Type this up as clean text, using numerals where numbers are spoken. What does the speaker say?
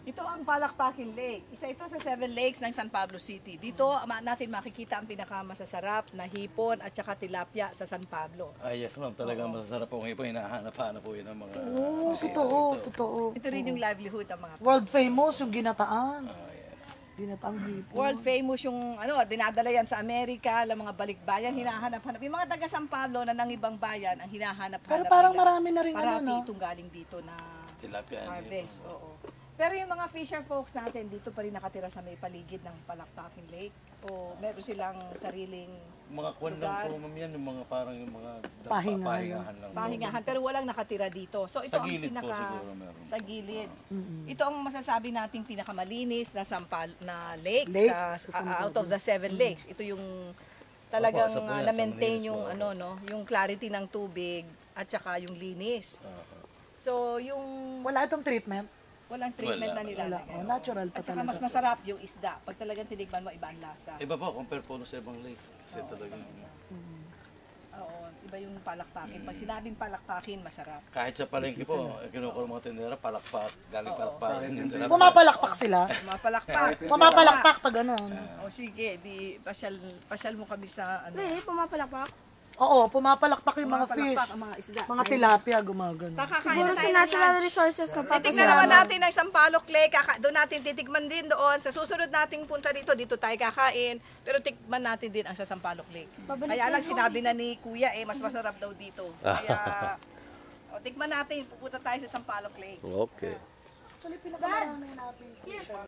Ito ang Palakpakin Lake. Isa ito sa 7 lakes ng San Pablo City. Dito natin makikita ang pinakamasasarap na hipon at saka tilapia sa San Pablo. Yes ma'am, talagang masasarap po ngayon po. Hinahanap-hanap po yun ng mga Oo, bisita totoo, dito. totoo. Ito rin yung livelihood ng mga World famous yung ginataan. Yes. Ginataang hipon. world famous yung dinadala yan sa Amerika, ng mga balikbayan, hinahanap-hanap. Yung mga taga San Pablo na ng ibang bayan, ang hinahanap-hanap Pero parang nila. marami na rin Parati ano, no? itong galing dito na Tilapia. harvest. Oo. Pero yung mga fisher folks natin dito pa rin nakatira sa may paligid ng Palakpakin Lake. O meron silang sariling Mga kwan lang po ma'am yan, yung mga parang yung mga Pahingahan. pahingahan lang. pahingahan, pero walang nakatira dito. So ito Sa ang gilid po pinaka siguro meron. sa gilid. Mm-mm. Ito ang masasabi nating pinakamalinis na na lake, Lake sa, sa San out Pablo. of the 7 lakes. Ito yung talagang Opo, isa po yan, na-maintain sa yung malinis po. yung clarity ng tubig at saka yung linis. So yung Wala itong treatment. walang treatment Wala. na nilalagay. Wala. Oh, natural pa At saka mas talaga. masarap yung isda. Pag talagang tinikman mo, iba ang lasa. Iba po, compare po sa ibang lake. Kasi talagang, Oo, iba yung palakpakin. Pag sinabing palakpakin, masarap. kahit sa palengke po, kinukuha mga tindera, palakpak, galing palakpakin. yung tilapia. Pumapalakpak sila. Mga palakpak. Pumapalakpak pag ano. O sige, di pasyal mo kami sa ano. Hindi, pumapalakpak. Oo, pumapalakpak yung mga fish. Pumapalakpak ang mga isda. Mga tilapia, gumagano. Kakakain Siguro na sa tayo ng natural lunch. resources na Titignan naman natin ang Sampaloc Lake. Doon natin titikman din doon. Sa susunod nating punta dito tayo kakain. Pero tikman natin din ang sa Sampaloc Lake. Kaya lang sinabi na ni Kuya mas masarap daw dito. Kaya tikman natin, pupunta tayo sa Sampaloc Lake. Okay. Actually, pinakamarami natin fish.